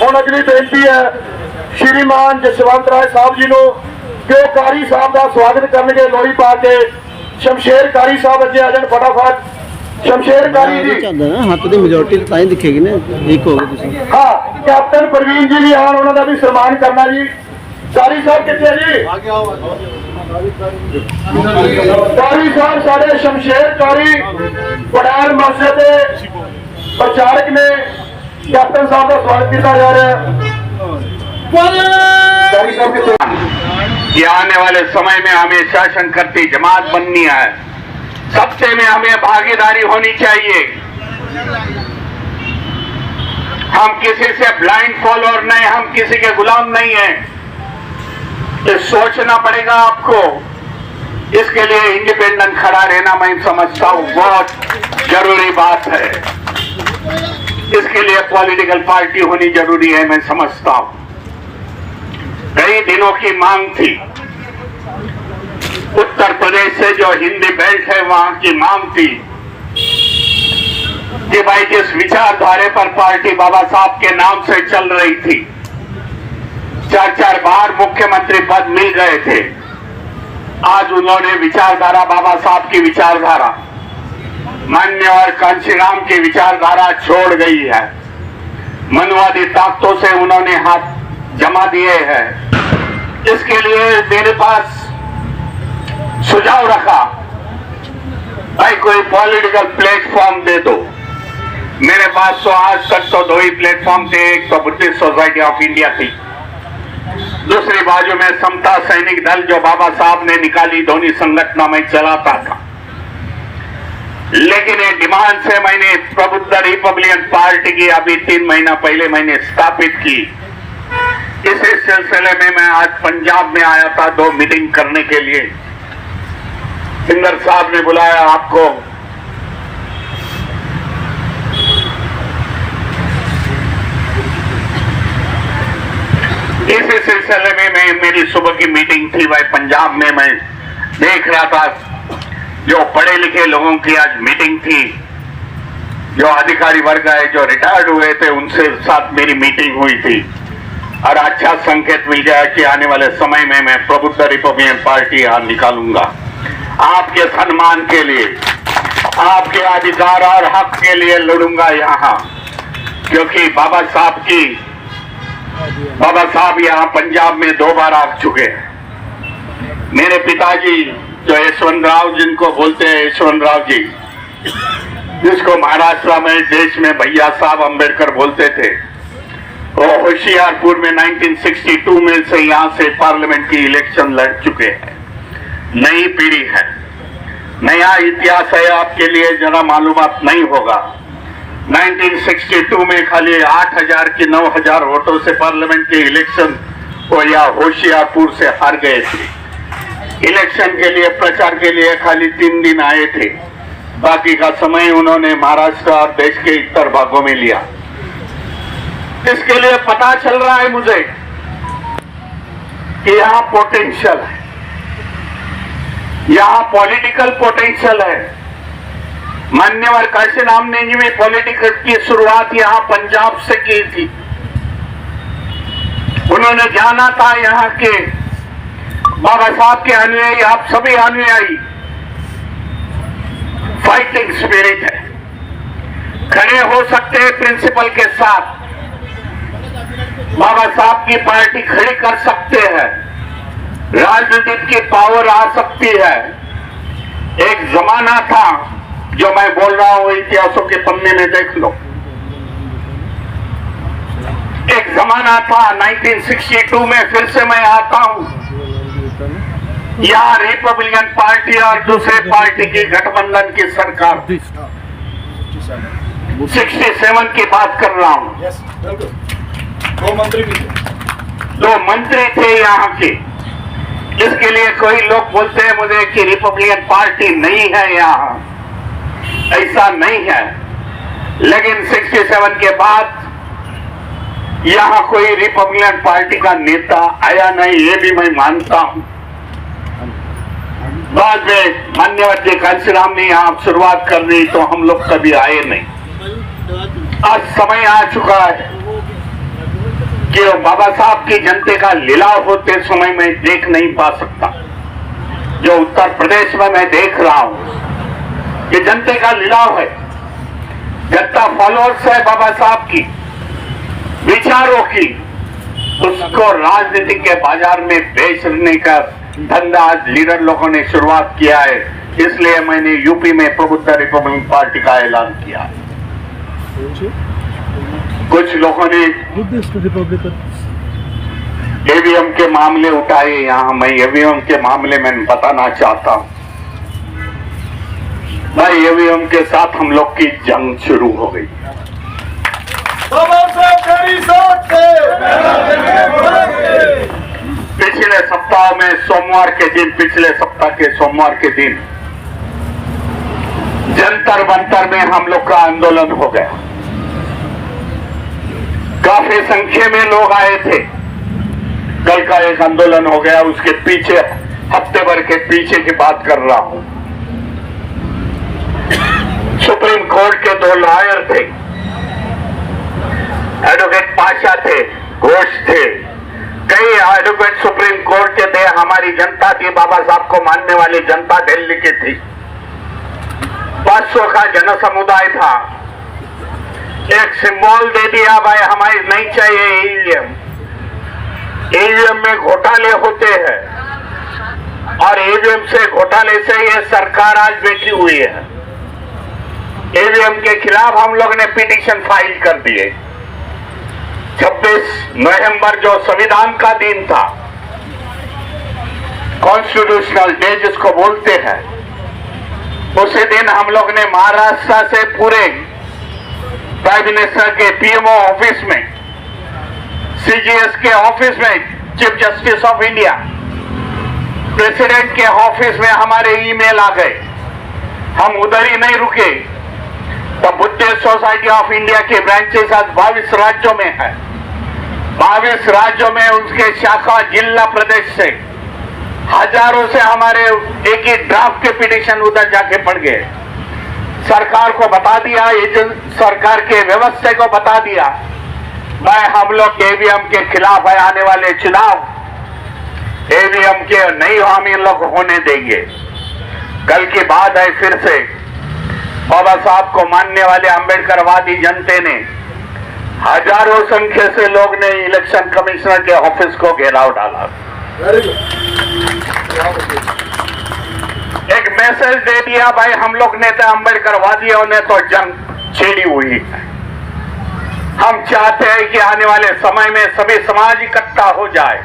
ਹੁਣ ਅਗਲੀ ਬੇਨਤੀ ਹੈ ਸ਼੍ਰੀਮਾਨ ਜਸਵੰਤ ਰਾਏ ਸਾਹਿਬ ਜੀ ਨੂੰ ਕਿ ਉਹ ਕਾਰੀ ਸਾਹਿਬ ਦਾ ਸਵਾਗਤ ਕਰਨਗੇ ਲੋਹੀ ਪਾ ਕੇ। ਸ਼ਮਸ਼ੇਰ ਕਾਰੀ ਸਾਹਿਬ ਅੱਗੇ ਆ ਜਾਣ ਫਟਾਫਟ। ਸ਼ਮਸ਼ੇਰ ਕਾਰੀ ਜੀ ਹੱਥ ਦੀ ਮੈਜੋਰਟੀ ਤਾਂ ਹੀ ਦਿਖੇਗੀ ਨਾ, ਇੱਕ ਹੋ ਗਏ ਤੁਸੀਂ। ਹਾਂ, ਕੈਪਟਨ ਪ੍ਰਵੀਨ ਜੀ ਵੀ ਆਣ, ਉਹਨਾਂ ਦਾ ਵੀ ਸਨਮਾਨ ਕਰਨਾ ਜੀ। ਕਾਰੀ ਸਾਹਿਬ ਕਿੱਥੇ ਜੀ? ਕਾਰੀ ਸਾਹਿਬ ਸਾਡੇ ਸ਼ਮਸ਼ੇਰ ਕਾਰੀ ਪੜਾਲ ਮਸਜਿਦ ਦੇ ਪ੍ਰਚਾਰਕ ਨੇ। ਕੈਪਟਨ ਸਾਹਿਬ ਦਾ ਸਵਾਗਤ किया जा रहा है। कि आने वाले समय में हमें शासन करती जमात बननी है, सत्ते में हमें भागीदारी होनी चाहिए। हम किसी से ब्लाइंड फॉलोअर नहीं, हम किसी के गुलाम नहीं हैं। ये सोचना पड़ेगा आपको। इसके लिए इंडिपेंडेंट खड़ा रहना मैं समझता हूं बहुत जरूरी बात है। इसके लिए पॉलिटिकल पार्टी होनी जरूरी है, मैं समझता हूं। कई दिनों की मांग थी। उत्तर प्रदेश से जो हिंदी बेल्ट है वहां की मांग थी कि भाई जिस विचारधारे पर पार्टी बाबा साहब के नाम से चल रही थी, 4 बार मुख्यमंत्री पद मिल गए थे, आज उन्होंने विचारधारा बाबा साहब की विचारधारा मान्य और कांशीराम की विचारधारा छोड़ गई है। मनुवादी ताकतों से उन्होंने हाथ जमा दिए हैं। इसके लिए मेरे पास सुझाव रखा, भाई कोई पॉलिटिकल प्लेटफॉर्म दे दो। मेरे पास तो आज तक तो 2 ही प्लेटफॉर्म थे। एक तो बुद्धिस्ट सोसाइटी ऑफ इंडिया थी, दूसरी बाजू में समता सैनिक दल जो बाबा साहब ने निकाली, दोनों संगठनों में चलाता था। लेकिन ये डिमांड से मैंने प्रबुद्ध रिपब्लिकन पार्टी की अभी 3 महीना पहले मैंने स्थापित की। इसी सिलसिले में मैं आज पंजाब में आया था 2 मीटिंग करने के लिए। सिंगर साहब ने बुलाया आपको। इसी सिलसिले में मेरी सुबह की मीटिंग थी भाई पंजाब में। मैं देख रहा था जो पढ़े लिखे लोगों की आज मीटिंग थी, जो अधिकारी वर्ग है, जो रिटायर्ड हुए थे, उनसे साथ मेरी मीटिंग हुई थी। और अच्छा संकेत मिल गया कि आने वाले समय में मैं प्रबुद्ध रिपब्लिकन पार्टी यहाँ निकालूंगा आपके सम्मान के लिए, आपके अधिकार और हक के लिए लड़ूंगा यहाँ। क्योंकि बाबा साहब यहाँ पंजाब में 2 बार आ चुके हैं। मेरे पिताजी जो यशवंत राव जिनको बोलते हैं, यशवंत राव जी, जिसको महाराष्ट्र में देश में भैया साहब अंबेडकर बोलते थे, वो होशियारपुर में 1962 में से यहाँ से पार्लियामेंट की इलेक्शन लड़ चुके हैं। नई पीढ़ी है, नया इतिहास है, आपके लिए जरा मालूमात नहीं होगा। 1962 में खाली 8,000 की 9,000 वोटों से पार्लियामेंट के इलेक्शन वो यहाँ होशियारपुर से हार गए थे। इलेक्शन के लिए प्रचार के लिए खाली 3 दिन आए थे, बाकी का समय उन्होंने महाराष्ट्र और देश के इतर भागों में लिया। इसके लिए पता चल रहा है मुझे कि यहाँ पोटेंशियल है, यहाँ पॉलिटिकल पोटेंशियल है। मान्यवर काशीराम ने भी पॉलिटिकल की शुरुआत यहाँ पंजाब से की थी। उन्होंने जाना था यहाँ के बाबा साहब के अनुयायी, आप सभी अनुयायी, फाइटिंग स्पिरिट है, खड़े हो सकते हैं प्रिंसिपल के साथ, बाबा साहब की पार्टी खड़ी कर सकते हैं, राजनीति की पावर आ सकती है। एक जमाना था जो मैं बोल रहा हूं, इतिहासों के पन्ने में देख लो। एक जमाना था 1962 में, फिर से मैं आता हूं, यहाँ रिपब्लिकन पार्टी और दूसरे पार्टी की गठबंधन की सरकार, 67 की बात कर रहा हूं। 2 मंत्री थे यहाँ के। इसके लिए कोई लोग बोलते हैं मुझे कि रिपब्लिकन पार्टी नहीं है यहाँ, ऐसा नहीं है। लेकिन 67 के बाद यहाँ कोई रिपब्लिकन पार्टी का नेता आया नहीं, ये भी मैं मानता हूं। बाद में मान्यवर जी कांशीराम ने यहाँ शुरुआत कर दी तो हम लोग कभी आए नहीं। आज समय आ चुका है कि बाबा साहब की जनते का लिलाव होते समय मैं देख नहीं पा सकता। जो उत्तर प्रदेश में मैं देख रहा हूं, ये जनते का लिलाव है, जनता फॉलोअर्स है बाबा साहब की विचारों की। उसको राजनीति के बाजार में बेचने का धंधा आज लीडर लोगों ने शुरुआत किया है। इसलिए मैंने यूपी में प्रबुद्ध रिपब्लिकन पार्टी का ऐलान किया है। कुछ लोगों ने ईवीएम के मामले उठाए यहां, मैं ईवीएम के मामले में बताना चाहता हूं। भाई ईवीएम के साथ हम लोग की जंग शुरू हो गई। पिछले सप्ताह में सोमवार के दिन, पिछले सप्ताह के सोमवार के दिन जंतर मंतर में हम लोग का आंदोलन हो गया। काफी संख्या में लोग आए थे। कल का एक आंदोलन हो गया, उसके पीछे हफ्ते भर के पीछे की बात कर रहा हूं। सुप्रीम कोर्ट के 2 लॉयर थे, एडवोकेट पाशा थे, घोष थे, कई एडवोकेट सुप्रीम कोर्ट के थे। हमारी जनता थी, बाबा साहब को मानने वाली जनता दिल्ली की थी। 500 का जन समुदाय था। एक सिंबल दे दिया, भाई हमारी नहीं चाहिए ईवीएम। ईवीएम में घोटाले होते हैं और ईवीएम से घोटाले से ये सरकार आज बैठी हुई है। ईवीएम के खिलाफ हम लोग ने पिटीशन फाइल कर दिए। 26 नवंबर जो संविधान का दिन था, कॉन्स्टिट्यूशनल डे जिसको बोलते हैं, उसी दिन हम लोग ने महाराष्ट्र से पूरे प्राइम मिनिस्टर के पीएमओ ऑफिस में, सीजीएस के ऑफिस में, chief justice of India, president के ऑफिस में हमारे ईमेल आ गए। हम उधर ही नहीं रुके। तो बुद्धिस्ट सोसाइटी ऑफ इंडिया के ब्रांचेस आज 22 राज्यों में है। 22 राज्यों में उसके शाखा जिला प्रदेश से हजारों से हमारे एक ही ड्राफ्ट के पिटीशन उधर जाके पड़ गए। सरकार को बता दिया, सरकार के व्यवस्था को बता दिया, मैं हम लोग ईवीएम के खिलाफ है। आने वाले चुनाव ईवीएम के नहीं हम इन लोग होने देंगे। कल की बात है, फिर से बाबा साहब को मानने वाले अंबेडकरवादी जनते ने हजारों संख्या से लोग ने इलेक्शन कमिश्नर के ऑफिस को घेराव डाला। एक मैसेज दे दिया, भाई हम लोग नेता अंबेडकरवादियों ने तो जंग छेड़ी हुई है। हम चाहते हैं कि आने वाले समय में सभी समाज इकट्ठा हो जाए।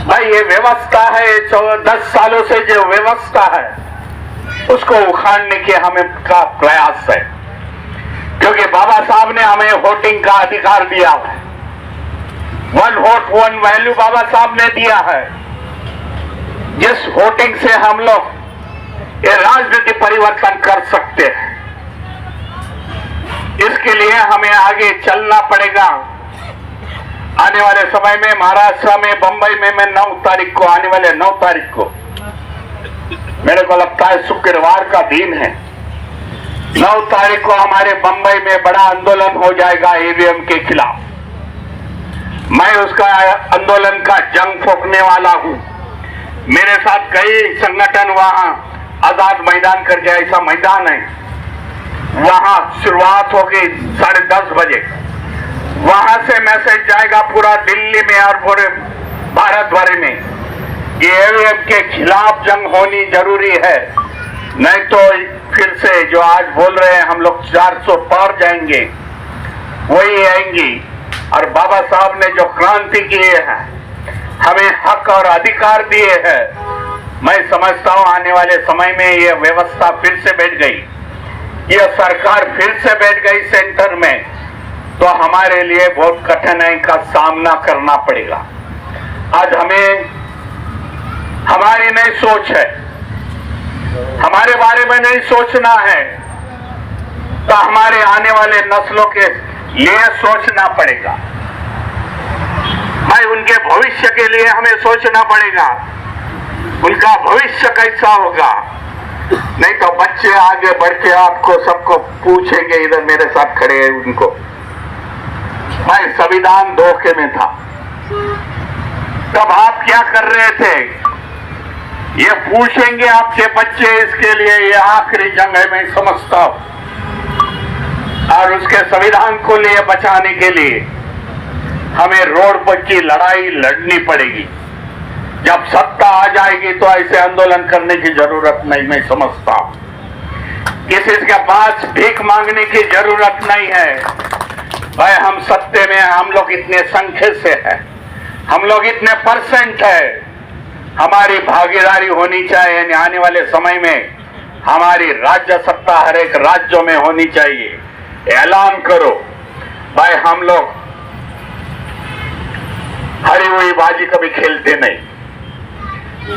भाई ये व्यवस्था है, 10 सालों से जो व्यवस्था है उसको उखाड़ने के हमें का प्रयास है। क्योंकि बाबा साहब ने हमें वोटिंग का अधिकार दिया है। 1 वोट 1 वैल्यू बाबा साहब ने दिया है। जिस वोटिंग से हम लोग ये राजनीति परिवर्तन कर सकते हैं। इसके लिए हमें आगे चलना पड़ेगा। आने वाले समय में महाराष्ट्र में, बंबई में मैं 9 तारीख को, आने वाले 9 तारीख को, मेरे को लगता है शुक्रवार का दिन है, 9 तारीख को हमारे बंबई में बड़ा आंदोलन हो जाएगा ईवीएम के खिलाफ। मैं उसका आंदोलन का जंग फूंकने वाला हूं। मेरे साथ कई संगठन, वहां आजाद मैदान करके ऐसा मैदान है, वहां शुरुआत होगी 10:30 बजे। वहां से मैसेज जाएगा पूरा दिल्ली में और पूरे भारत भर में, ईवीएम के खिलाफ जंग होनी जरूरी है। नहीं तो फिर से जो आज बोल रहे हैं हम लोग 400 पार जाएंगे, वही आएंगी। और बाबा साहब ने जो क्रांति किए हैं, हमें हक और अधिकार दिए हैं, मैं समझता हूं आने वाले समय में ये व्यवस्था फिर से बैठ गई, ये सरकार फिर से बैठ गई सेंटर में, तो हमारे लिए बहुत कठिनाई का सामना करना पड़ेगा। आज हमें हमारी नई सोच है, हमारे बारे में नहीं सोचना है, तो हमारे आने वाले नस्लों के लिए सोचना पड़ेगा। भाई उनके भविष्य के लिए हमें सोचना पड़ेगा, उनका भविष्य कैसा होगा। नहीं तो बच्चे आगे बढ़ के आपको सबको पूछेंगे, इधर मेरे साथ खड़े हैं उनको, भाई संविधान धोखे में था, तब आप क्या कर रहे थे? ये पूछेंगे आपके बच्चे। इसके लिए ये आखिरी जंग है, मैं समझता हूं। और उसके संविधान को लिए बचाने के लिए हमें रोड पर की लड़ाई लड़नी पड़ेगी। जब सत्ता आ जाएगी तो ऐसे आंदोलन करने की जरूरत नहीं, मैं समझता हूं। किसी के पास भीख मांगने की जरूरत नहीं है। भाई हम सत्ते में, हम लोग इतने संख्या से हैं, हम लोग इतने परसेंट है, हमारी भागीदारी होनी चाहिए। आने वाले समय में हमारी राज्य सत्ता हर एक राज्यों में होनी चाहिए। ऐलान करो भाई, हम लोग हरी हुई बाजी कभी खेलते नहीं।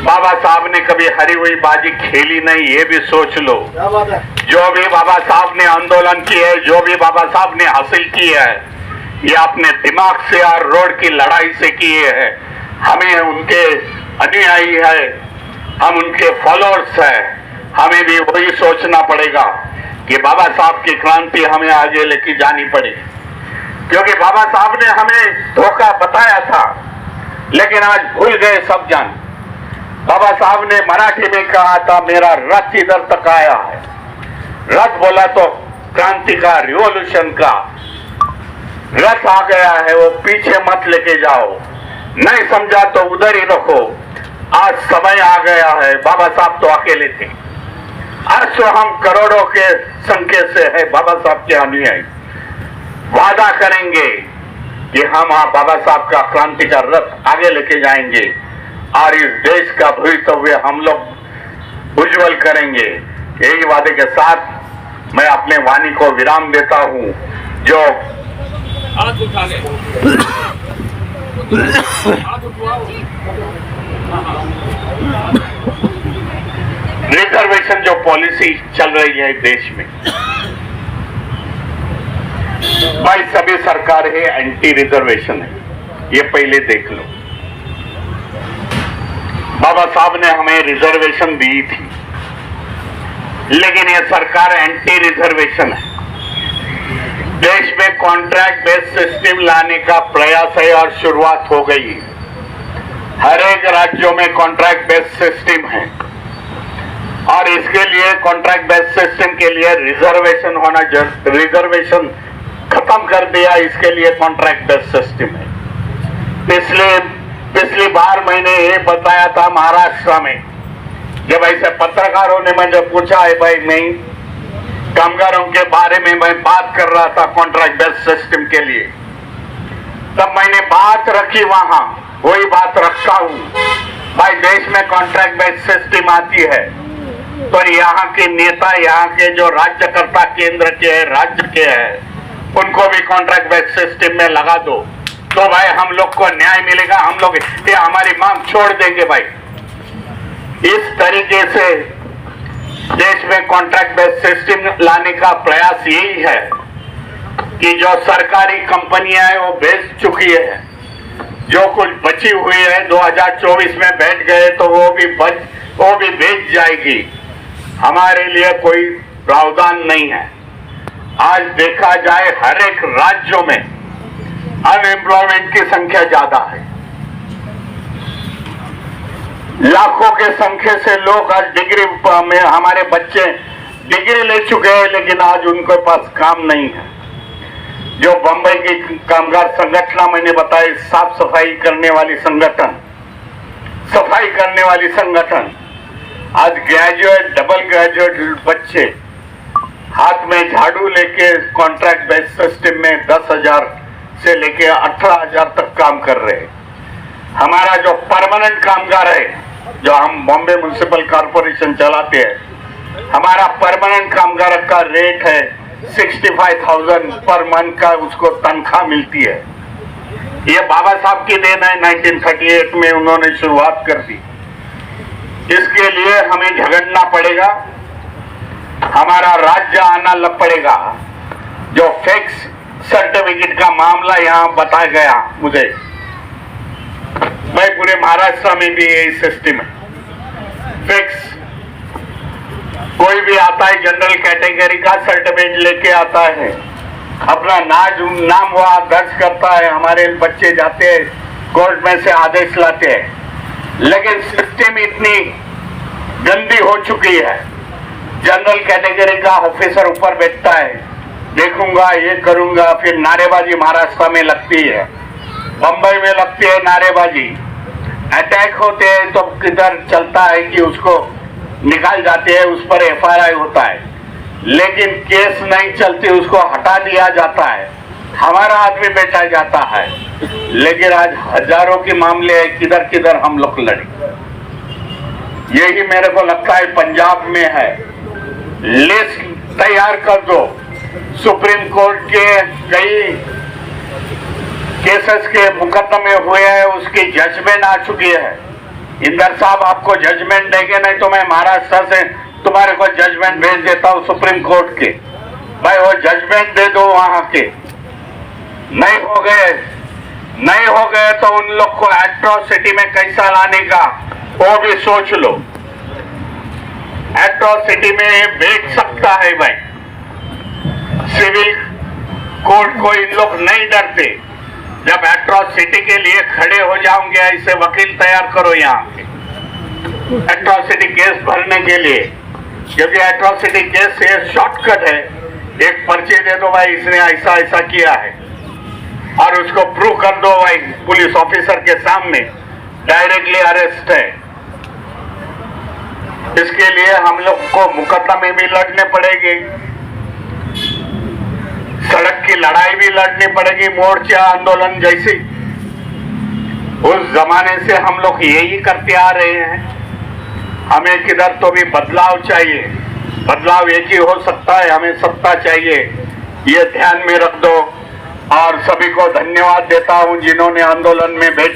बाबा साहब ने कभी हरी हुई बाजी खेली नहीं, ये भी सोच लो। जो भी बाबा साहब ने आंदोलन किए, जो भी बाबा साहब ने हासिल किया है, ये अपने दिमाग से और रोड की लड़ाई से किए हैं। हमें उनके अनुयायी है, हम उनके फॉलोअर्स हैं। हमें भी वही सोचना पड़ेगा कि बाबा साहब की क्रांति हमें आगे लेके जानी पड़ेगी, क्योंकि बाबा साहब ने हमें धोखा बताया था, लेकिन आज भूल गए सब जन। बाबा साहब ने मराठी में कहा था, मेरा रथ इधर तक आया है। रथ बोला तो क्रांति का, रिवॉल्यूशन का रथ आ गया है, वो पीछे मत लेके जाओ। नहीं समझा तो उधर ही रखो। आज समय आ गया है। बाबा साहब तो अकेले थे, अर्शों हम करोड़ों के संख्या से है बाबा साहब के अनुयायी। वादा करेंगे कि हम बाबा साहब का क्रांति का रथ आगे लेके जाएंगे और इस देश का भविष्य हम लोग उज्जवल करेंगे। यही वादे के साथ मैं अपने वाणी को विराम देता हूं। जो हाथ उठा ले, हाथ उठवाओ। रिजर्वेशन जो पॉलिसी चल रही है देश में, भाई सभी सरकार है एंटी रिजर्वेशन है, ये पहले देख लो। बाबा साहब ने हमें रिजर्वेशन दी थी, लेकिन ये सरकार एंटी रिजर्वेशन है। देश में कॉन्ट्रैक्ट बेस्ड सिस्टम लाने का प्रयास है और शुरुआत हो गई। हर एक राज्यों में कॉन्ट्रैक्ट बेस्ड सिस्टम है और इसके लिए कॉन्ट्रैक्ट बेस्ड सिस्टम के लिए रिजर्वेशन होना, रिजर्वेशन खत्म कर दिया। इसके लिए कॉन्ट्रैक्ट बेस्ड सिस्टम है। पिछली बार मैंने ये बताया था महाराष्ट्र में, जब ऐसे पत्रकारों ने मुझे पूछा है, भाई मैं कामगारों के बारे में मैं बात कर रहा था कॉन्ट्रैक्ट बेस्ड सिस्टम के लिए, तब मैंने बात रखी वहां, वही बात रखता हूं। भाई देश में कॉन्ट्रैक्ट बेस्ड सिस्टम आती है तो यहाँ के नेता, यहाँ के जो राज्यकर्ता केंद्र के हैं, राज्य के हैं, उनको भी कॉन्ट्रैक्ट बेस्ड सिस्टम में लगा दो, तो भाई हम लोग को न्याय मिलेगा। हम लोग ये हमारी मांग छोड़ देंगे। भाई इस तरीके से देश में कॉन्ट्रैक्ट बेस्ड सिस्टम लाने का प्रयास यही है कि जो सरकारी कंपनियां हैं वो बेच चुकी है, जो कुछ बची हुई है 2024 में बैठ गए तो वो भी बेच जाएगी। हमारे लिए कोई प्रावधान नहीं है। आज देखा जाए हर एक राज्यों में अनएम्प्लॉयमेंट की संख्या ज्यादा है। लाखों के संख्या से लोग आज डिग्री में, हमारे बच्चे डिग्री ले चुके हैं, लेकिन आज उनके पास काम नहीं है। जो बंबई की कामगार संगठन मैंने बताया, साफ सफाई करने वाली संगठन, सफाई करने वाली संगठन, आज ग्रेजुएट, डबल ग्रेजुएट बच्चे हाथ में झाड़ू लेके कॉन्ट्रैक्ट बेस्ड सिस्टम में 10,000 से लेके 18,000 तक काम कर रहे हैं। हमारा जो परमानेंट कामगार है, जो हम बॉम्बे म्युनिसिपल कॉर्पोरेशन चलाते हैं, हमारा परमानेंट कामगार का रेट है 65,000 पर मंथ का, उसको तनख्वाह मिलती है। ये बाबा साहब की देन है, 1938 में उन्होंने शुरुआत कर दी। इसके लिए हमें झगड़ना पड़ेगा, हमारा राज्य आना लग पड़ेगा। जो फिक्स सर्टिफिकेट का मामला यहाँ बताया गया मुझे, भाई पूरे महाराष्ट्र में भी यही सिस्टम है। फिक्स कोई भी आता है जनरल कैटेगरी का सर्टिफिकेट लेके आता है, अपना नाम वहाँ दर्ज करता है, हमारे बच्चे जाते हैं कोर्ट में से आदेश लाते हैं। लेकिन सिस्टम इतनी गंदी हो चुकी है, जनरल कैटेगरी का ऑफिसर ऊपर बैठता है, देखूंगा ये करूंगा, फिर नारेबाजी महाराष्ट्र में लगती है, बंबई में लगती है नारेबाजी, अटैक होते हैं तो किधर चलता है कि उसको निकाल जाते हैं, उस पर एफआईआर होता है, लेकिन केस नहीं चलती, उसको हटा दिया जाता है, हमारा आदमी बैठा जाता है। लेकिन आज हजारों के मामले हैं, किधर किधर हम लोग लड़े। यही मेरे को लगता है पंजाब में है। लिस्ट तैयार कर दो, सुप्रीम कोर्ट के कई केसेस के मुकदमे हुए हैं, उसकी जजमेंट आ चुकी है। इंदर साहब आपको जजमेंट देंगे, नहीं तो मैं महाराष्ट्र से तुम्हारे को जजमेंट भेज देता हूं सुप्रीम कोर्ट के। भाई वो जजमेंट दे दो वहां के। नहीं हो गए तो उन लोग को एट्रोसिटी में कैसा लाने का वो भी सोच लो। एट्रोसिटी में बेच सकता है भाई, सिविल कोर्ट को इन लोग नहीं डरते। जब एट्रोसिटी के लिए खड़े हो जाओगे, ऐसे वकील तैयार करो यहाँ के एट्रोसिटी केस भरने के लिए, क्योंकि एट्रोसिटी केस से शॉर्टकट है। एक पर्ची दे दो भाई, इसने ऐसा ऐसा किया है, और उसको प्रूव कर दो भाई पुलिस ऑफिसर के सामने, डायरेक्टली अरेस्ट है। इसके लिए हम लोग को मुकदमे भी लड़ने पड़ेंगे, सड़क की लड़ाई भी लड़नी पड़ेगी, मोर्चा आंदोलन जैसी। उस जमाने से हम लोग यही करते आ रहे हैं। हमें किधर तो भी बदलाव चाहिए, बदलाव एक ही हो सकता है, हमें सत्ता चाहिए, ये ध्यान में रख दो। और सभी को धन्यवाद देता हूं जिन्होंने आंदोलन में बैठ